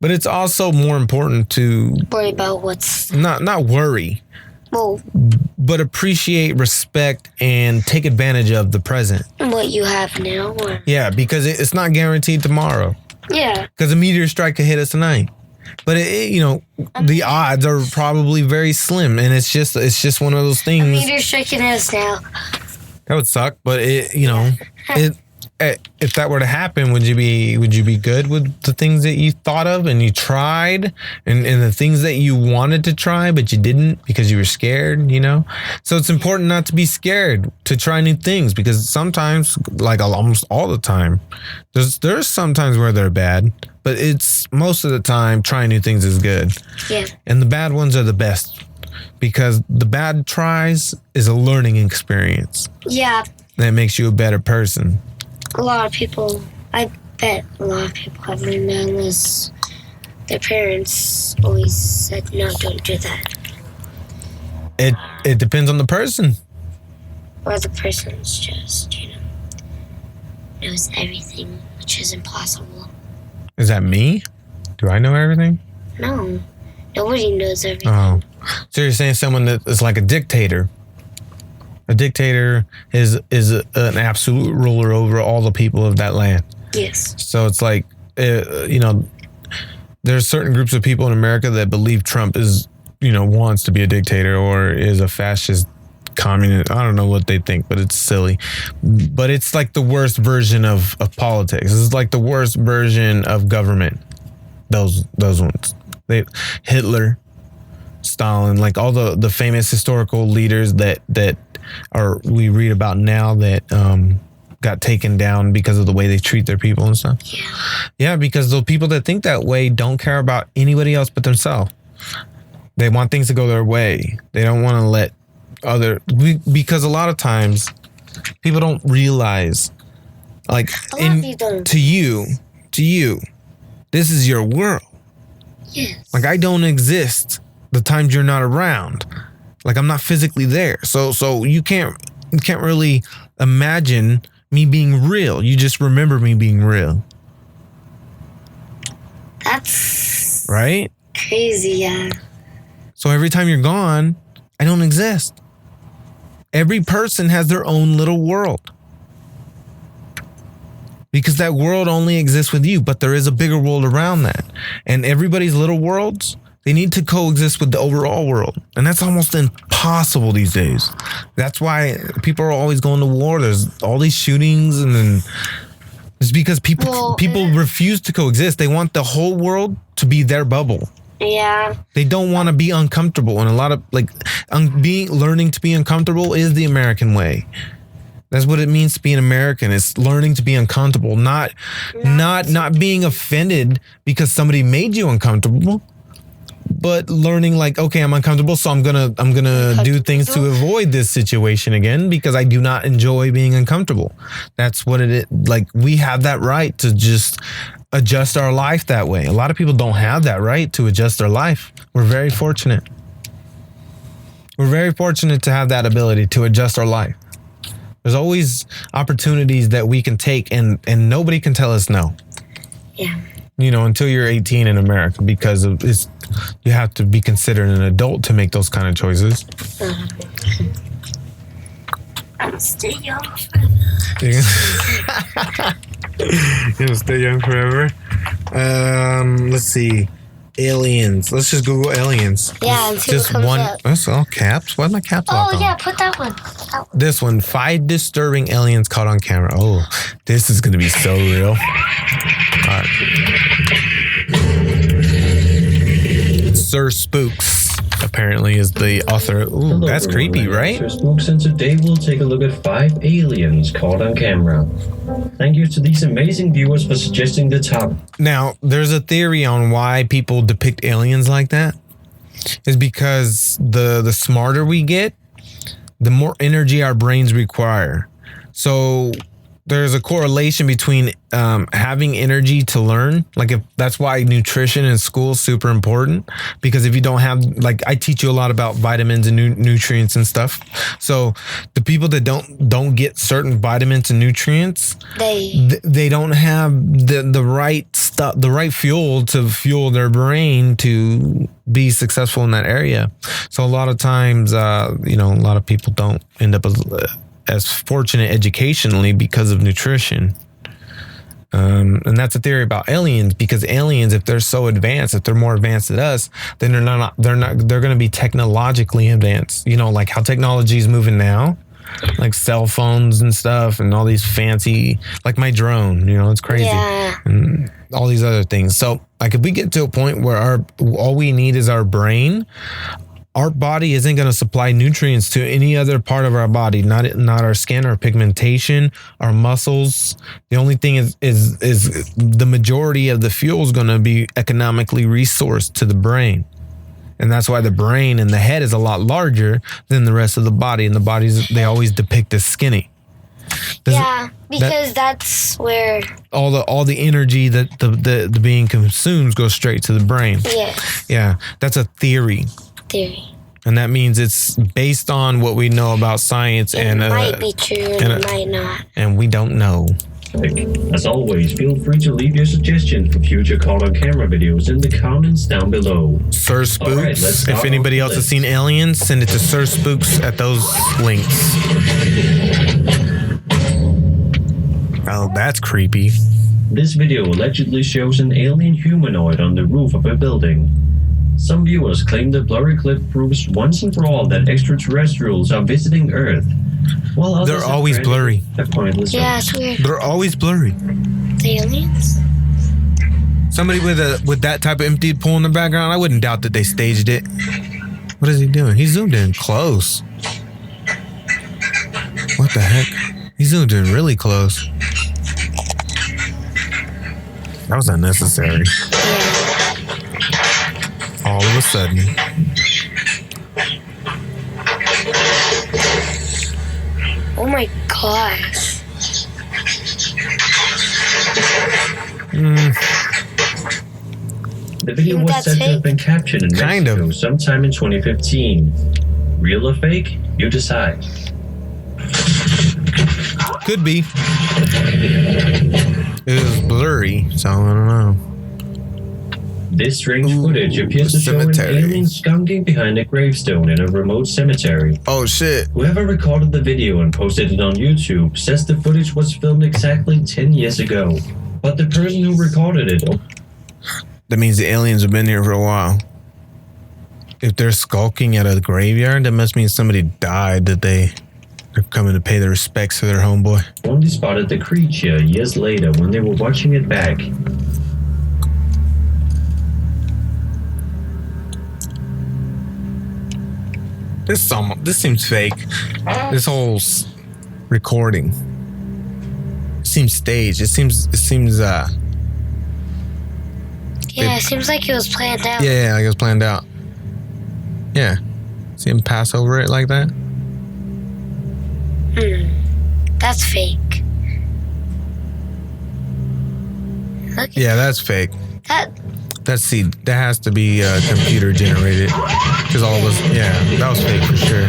but it's also more important to Worry about what's. not worry, Well, but appreciate, respect, and take advantage of the present. what you have now. Or, Yeah, because it's not guaranteed tomorrow. yeah. Because a meteor strike could hit us tonight, but the odds are probably very slim, and it's just one of those things. Meteor striking us now. That would suck, but if that were to happen, would you be good with the things that you thought of and you tried, and the things that you wanted to try but you didn't because you were scared, you know? So it's important not to be scared to try new things, because sometimes, like almost all the time, there's some times where they're bad, but it's most of the time trying new things is good. Yeah. And the bad ones are the best, because the bad tries is a learning experience Yeah. that makes you a better person. A lot of people, I bet a lot of people have learned that unless their parents always said, no, don't do that. It depends on the person. Or the person's just, knows everything, which is impossible. Is that me? Do I know everything? No, nobody knows everything. Oh. So you're saying someone that is like a dictator. A dictator is an absolute ruler over all the people of that land. Yes. So it's like, there's certain groups of people in America that believe Trump is, wants to be a dictator or is a fascist communist. I don't know what they think, but it's silly. But it's like the worst version of politics. It's like the worst version of government. Those ones. Hitler, Stalin, like all the famous historical leaders that we read about now that got taken down because of the way they treat their people and stuff. Yeah, because the people that think that way don't care about anybody else but themselves. They want things to go their way. They don't want to let because a lot of times people don't realize, like, to you, this is your world. Yes. Like, I don't exist the times you're not around. Like, I'm not physically there. So you can't really imagine me being real. You just remember me being real. That's right? Crazy, yeah. So every time you're gone, I don't exist. Every person has their own little world. Because that world only exists with you, but there is a bigger world around that. And everybody's little worlds, they need to coexist with the overall world. And that's almost impossible these days. That's why people are always going to war. There's all these shootings, and then it's because people refuse to coexist. They want the whole world to be their bubble. Yeah. They don't want to be uncomfortable. And a lot of learning to be uncomfortable is the American way. That's what it means to be an American. It's learning to be uncomfortable, not being offended because somebody made you uncomfortable, but learning like, okay, I'm uncomfortable, so I'm gonna do things to avoid this situation again because I do not enjoy being uncomfortable. That's what it is. Like, we have that right to just adjust our life that way. A lot of people don't have that right to adjust their life. We're very fortunate. We're very fortunate to have that ability to adjust our life. There's always opportunities that we can take, and nobody can tell us no. Yeah. Until you're 18 in America, because you have to be considered an adult to make those kind of choices. I'm stay young forever. You're gonna stay young forever. Let's see. Aliens. Let's just Google aliens. Yeah, and see just what comes one. up. That's all caps. Why my caps locked on? Yeah, put that one. This one. 5 disturbing aliens caught on camera. Oh, this is gonna be so real. All right. Sir Spooks apparently is the author. Ooh, Hello, that's everyone. creepy, right? Sir Spooks, and today we'll take a look at 5 aliens caught on camera. Thank you to these amazing viewers for suggesting the topic. Now, there's a theory on why people depict aliens like that. Is because the smarter we get, the more energy our brains require. So there's a correlation between having energy to learn. Like, if that's why nutrition in school is super important, because if you don't have, like, I teach you a lot about vitamins and nutrients and stuff. So the people that don't get certain vitamins and nutrients, they don't have the right stuff, the right fuel to fuel their brain to be successful in that area. So a lot of times, a lot of people don't end up as fortunate educationally because of nutrition. And that's a theory about aliens, because aliens, if they're so advanced, if they're more advanced than us, then they're going to be technologically advanced. Like how technology is moving now, like cell phones and stuff, and all these fancy, like my drone, it's crazy. Yeah. And all these other things. So like, if we get to a point where all we need is our brain, our body isn't going to supply nutrients to any other part of our body, not our skin, our pigmentation, our muscles. The only thing is the majority of the fuel is going to be economically resourced to the brain. And that's why the brain and the head is a lot larger than the rest of the body. And the bodies, they always depict as skinny. Because that's where all the energy that the being consumes goes straight to the brain. Yes. Yeah, that's a theory. And that means it's based on what we know about science, it might be true and it might not. And we don't know. As always, feel free to leave your suggestions for future caught-on-camera videos in the comments down below. Sir Spooks. All right, let's start If anybody off else the has seen Aliens, send it to Sir Spooks at those links. Oh, that's creepy. This video allegedly shows an alien humanoid on the roof of a building. Some viewers claim the blurry clip proves once and for all that extraterrestrials are visiting Earth. While others They're have always credited blurry. a pointless Yeah, hoax. it's weird. They're always blurry. The aliens? Somebody with that type of empty pool in the background, I wouldn't doubt that they staged it. What is he doing? He zoomed in close. What the heck? He zoomed in really close. That was unnecessary. All of a sudden. Oh my gosh. The video Think was that's said to have fake? been captured in Kind of. Mexico sometime in 2015. Real or fake? You decide. Could be. It was blurry, so I don't know. This strange Ooh, footage appears to show an cemetery. alien skunking behind a gravestone in a remote cemetery. Oh shit. Whoever recorded the video and posted it on YouTube says the footage was filmed exactly 10 years ago. But the person who recorded it, That means the aliens have been here for a while. If they're skulking at a graveyard, that must mean somebody died that they're coming to pay their respects to their homeboy. only spotted the creature years later when they were watching it back. This seems fake. This whole recording seems staged. It seems Yeah, it seems like it was planned out. yeah, like it was planned out. Yeah. See him pass over it like that? That's fake. Look, Yeah, that's fake. that That has to be computer generated. Because all of us, yeah, that was fake for sure.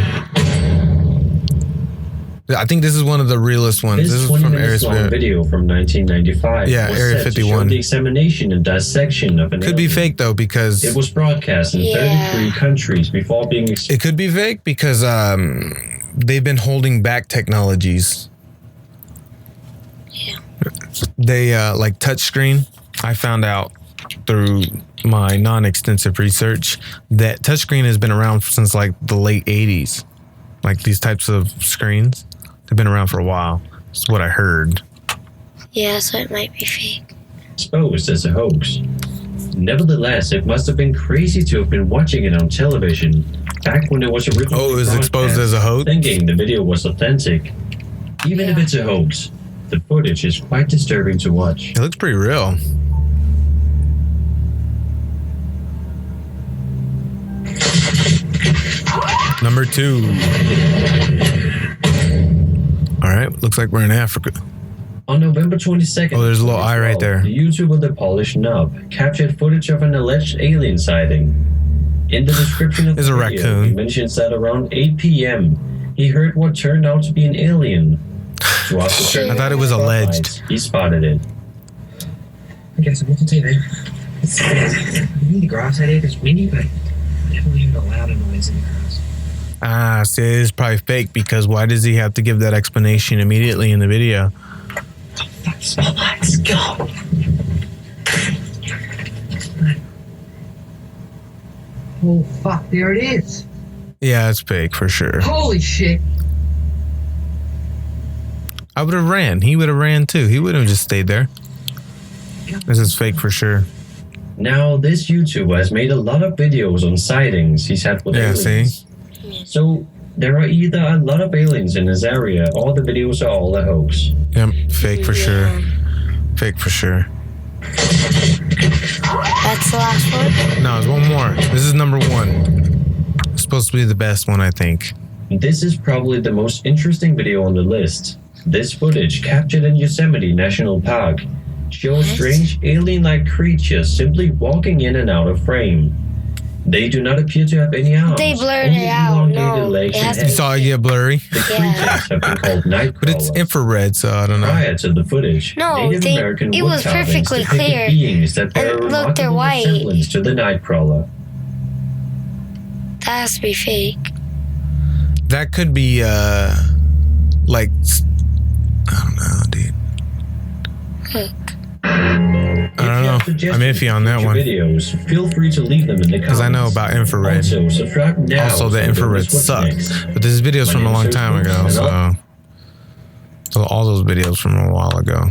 I think this is one of the realest ones. This This is 20 from Area minutes long 51. video from 1995 Yeah, was Area set to 51. show the examination and dissection of an Could be alien. fake though, because It was broadcast in Yeah. 33 countries before being it could be fake because they've been holding back technologies. Yeah. They like touchscreen. I found out through my non-extensive research that touchscreen has been around since like the late 80s. Like these types of screens, they've been around for a while. That's what I heard. Yeah, so it might be fake. exposed as a hoax. Nevertheless, it must have been crazy to have been watching it on television back when it was originally Oh, it was exposed broadcast, as a hoax? thinking the video was authentic. Even if Yeah. it's a hoax, the footage is quite disturbing to watch. It looks pretty real. Number 2. All right, looks like we're in Africa. On November 22nd, Oh, there's a little eye right 2012, there. The YouTuber The Polished Nub captured footage of an alleged alien sighting. In the description of There's the a video, raccoon. he mentions that around 8 p.m., he heard what turned out to be an alien. To ask the turn I thought it was alleged. He spotted it. Okay, so what to do then? Maybe the grass out here is windy, but definitely even a louder noise in the grass. Ah, see, it is probably fake because why does he have to give that explanation immediately in the video? Fuck, smell that. Let's go. Oh, fuck, there it is. Yeah, it's fake for sure. Holy shit. I would have ran. He would have ran too. He wouldn't have just stayed there. This is fake for sure. Now, this YouTuber has made a lot of videos on sightings he's had with Yeah, aliens. So, there are either a lot of aliens in this area or the videos are all a hoax. Yep, fake for sure. Fake for sure. That's the last one? No, there's one more. This is number 1. It's supposed to be the best one, I think. This is probably the most interesting video on the list. This footage, captured in Yosemite National Park, shows What? strange alien-like creatures simply walking in and out of frame. They do not appear to have any arms. They blurred only it out. elongated No, legs it and has to You be- heads. saw it get blurry, The creatures have been called night but it's crawlers. infrared, so I don't know. Prior to the footage, No, Native American it wood was carvings perfectly depicted clear. beings that bear a And look, they're remarkable white. resemblance to the nightcrawler. That has to be fake. That could be like I don't know, dude. I don't know. I'm iffy on that one Videos, feel free to leave them in the comments. because I know about infrared. Also, subscribe now. Also, the so you don't infrared miss what's suck. next. But this video's My from a name long is time Sergio, ago, and I'll- so all those videos from a while ago.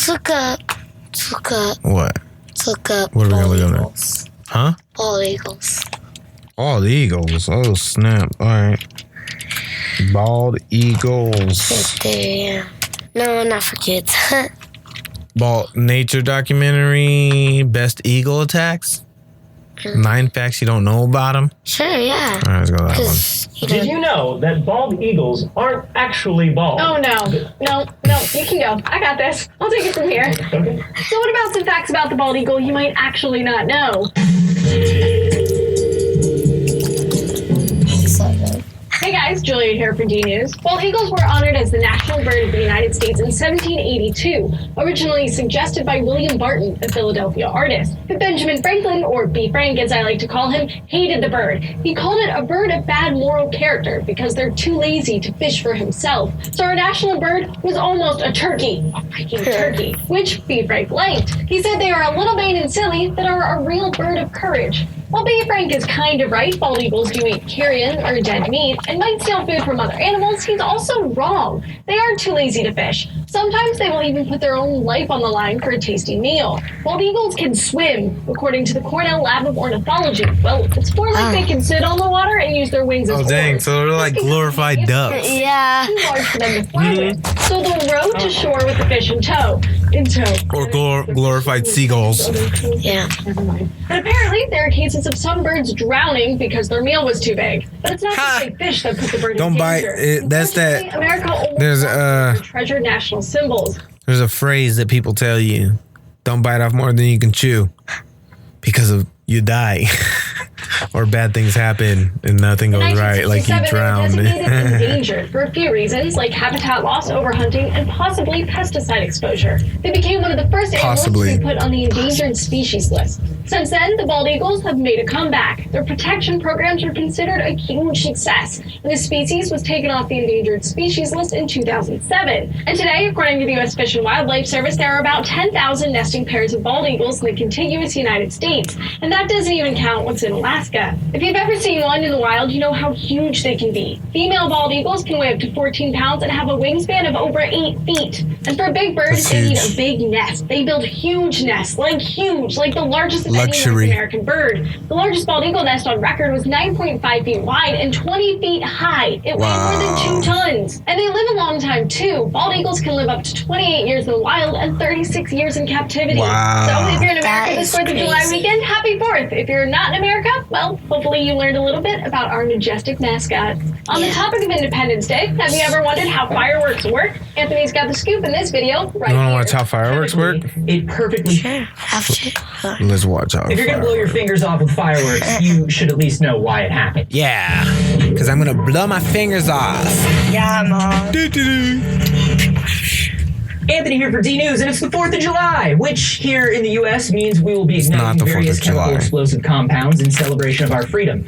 Look up. Look up. What? Look up. What are we gonna bald look up eagles. Huh? Bald eagles. Bald eagles. Oh snap! All right. Bald eagles. Right there, yeah. No, not for kids. Bald nature documentary. Best eagle attacks. 9 facts you don't know about them. Sure, yeah. All right, let's go to that one. Because, Did you know that bald eagles aren't actually bald? Oh no, you can go. I got this. I'll take it from here. Okay. So what about some facts about the bald eagle you might actually not know? Hey guys, Julia here for D News. Bald eagles were honored as the national bird of the United States in 1782, originally suggested by William Barton, a Philadelphia artist. But Benjamin Franklin, or B. Frank as I like to call him, hated the bird. He called it a bird of bad moral character because they're too lazy to fish for himself. So our national bird was almost a turkey, a freaking turkey, which B. Frank liked. He said they are a little vain and silly, but are a real bird of courage. While B. Frank is kind of right, bald eagles do eat carrion or dead meat and might steal food from other animals, he's also wrong. They aren't too lazy to fish. Sometimes they will even put their own life on the line for a tasty meal. Bald eagles can swim, according to the Cornell Lab of Ornithology. Well, it's more like they can sit on the water and use their wings as Oh dang! oars. So they're like This can glorified be ducks. Yeah. too large for them to fly with, so they'll row to shore with the fish in tow. Or glorified seagulls. Yeah. Never mind. But apparently, there are cases of some birds drowning because their meal was too big. But it's not Ha! just big fish that put the bird Don't in bite danger. it. That's that- Unfortunately, America only There's, wants to treasure national symbols. There's a phrase that people tell you: "Don't bite off more than you can chew," because of you die, or bad things happen and nothing goes right, like you 1967, drowned. they were designated endangered for a few reasons, like habitat loss, overhunting, and possibly pesticide exposure. They became one of the first animals Possibly. to be put on the endangered species list. Since then, the bald eagles have made a comeback. Their protection programs were considered a huge success, and the species was taken off the endangered species list in 2007. And today, according to the U.S. Fish and Wildlife Service, there are about 10,000 nesting pairs of bald eagles in the contiguous United States, and that doesn't even count what's in Alaska. If you've ever seen one in the wild, you know how huge they can be. Female bald eagles can weigh up to 14 pounds and have a wingspan of over 8 feet. And for a big bird, That's they need huge. a big nest. They build huge nests, like huge, like the largest of any Luxury. North American bird. The largest bald eagle nest on record was 9.5 feet wide and 20 feet high. It weighed more than 2 tons. And they live a long time too. Bald eagles can live up to 28 years in the wild and 36 years in captivity. Wow. So if you're in That America this is 4th of July crazy. weekend, happy 4th. If you're not in America, well, hopefully you learned a little bit about our majestic mascot. On the Yeah. topic of Independence Day, have you ever wondered how fireworks work? Anthony's got the scoop in this video right You want to here. watch how fireworks work? It perfectly. Sure. Have to. Let's watch how. If you're gonna blow your fingers off with fireworks, you should at least know why it happened. Yeah, because I'm gonna blow my fingers off. Yeah, Mom. Anthony here for D News, and it's the 4th of July, which here in the U.S. means we will be not igniting the 4th various of July. chemical explosive compounds in celebration of our freedom.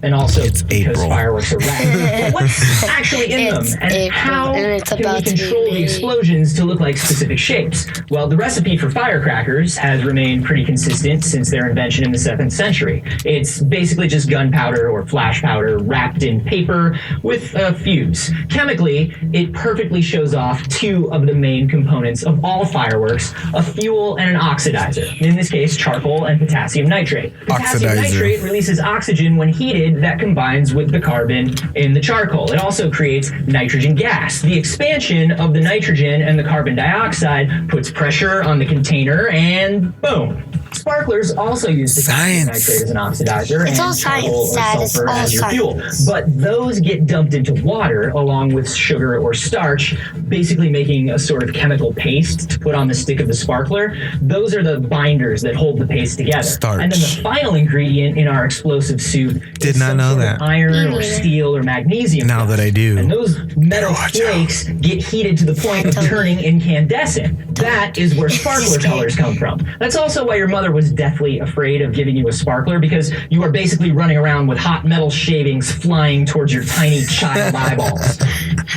And also It's because April. fireworks are rad. But what's actually in them, It's and April, how and it's can we about to be control the May. explosions to look like specific shapes? Well, the recipe for firecrackers has remained pretty consistent since their invention in the 7th century. It's basically just gunpowder or flash powder wrapped in paper with a fuse. Chemically, it perfectly shows off two of the main components of all fireworks, a fuel and an oxidizer. In this case, charcoal and potassium nitrate. Potassium Oxidizer. nitrate releases oxygen when heated that combines with the carbon in the charcoal. It also creates nitrogen gas. The expansion of the nitrogen and the carbon dioxide puts pressure on the container and boom. Sparklers also use potassium nitrate as an oxidizer It's and all science, charcoal or Dad. It's sulfur all as your fuel. science. But those get dumped into water along with sugar or starch, basically making a sort of chemical paste to put on the stick of the sparkler. Those are the binders that hold the paste together. Starch. And then the final ingredient in our explosive soup Did is not some know sort of that. iron or steel or magnesium. Now that I do. And those metal Watch flakes get heated to the point of turning incandescent. That is where sparkler colors come from. That's also why your mother was deathly afraid of giving you a sparkler, because you are basically running around with hot metal shavings flying towards your tiny child eyeballs.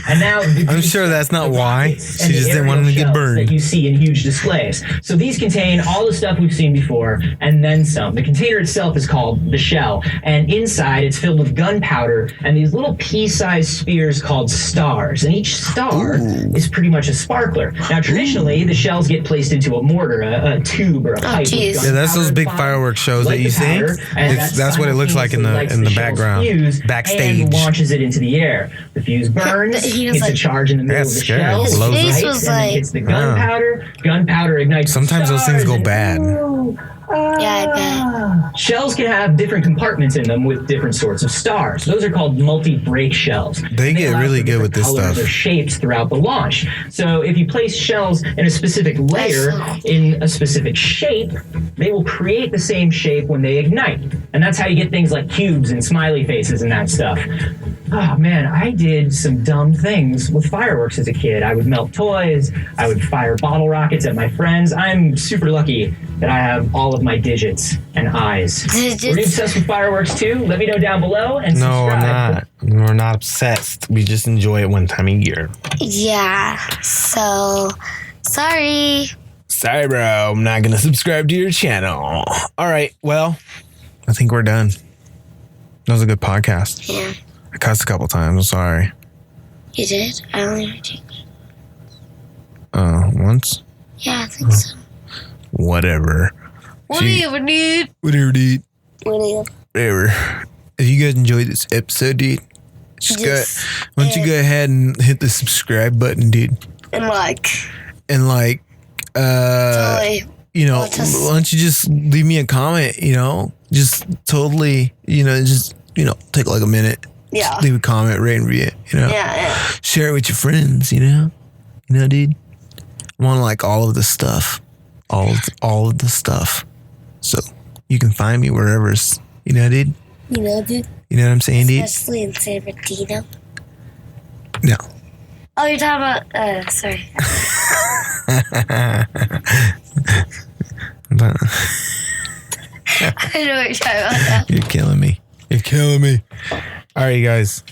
And now I'm sure that's not why. She just didn't want him to get that burned. you see in huge displays. So these contain all the stuff we've seen before and then some. The container itself is called the shell, and inside it's filled with gunpowder and these little pea-sized spheres called stars. And each star is pretty much a sparkler. Now, traditionally, the shells get placed into a mortar, a tube, or a pipe. jeez. Yeah, that's those big fireworks shows that you see. That's what it looks like in the background, backstage. And launches it into the air. The fuse burns, He was hits a like- charge in the middle That's of the scary. shell, His face ignites, was and then like- hits the gunpowder. Gunpowder ignites. Sometimes the those things stars, go and bad. Yeah, I bet. Shells can have different compartments in them with different sorts of stars. Those are called multi-break shells. They And get allow really for good with different this colors stuff. or shapes throughout the launch. So if you place shells in a specific layer in a specific shape, they will create the same shape when they ignite. And that's how you get things like cubes and smiley faces and that stuff. Oh man, I did some dumb things with fireworks as a kid. I would melt toys, I would fire bottle rockets at my friends. I'm super lucky that I have all of my digits and eyes. Were you obsessed with fireworks too? Let me know down below and No, I'm subscribe. not. We're not obsessed. We just enjoy it one time a year. Yeah. So, sorry. Sorry, bro. I'm not gonna subscribe to your channel. All right. Well, I think we're done. That was a good podcast. Yeah. I cussed a couple times. I'm sorry. You did? I only heard you. Once. Yeah, I think so. Whatever. Whatever, dude. Whatever, dude. Whatever. Whatever. If you guys enjoyed this episode, dude, why don't you go ahead and hit the subscribe button, dude? And like, You know, why don't you just leave me a comment? You know, just totally. You know, just take like a minute. yeah. Just leave a comment, rate and review it. You know, Yeah. share it with your friends. You know, dude. I want like all of the stuff, all of the stuff. So you can find me wherever, dude. You know, dude. You know what I'm saying, dude? Especially in San Bernardino. No. Oh, you're talking about, sorry. But- I know what you're talking about now. You're killing me. You're killing me. All right, you guys.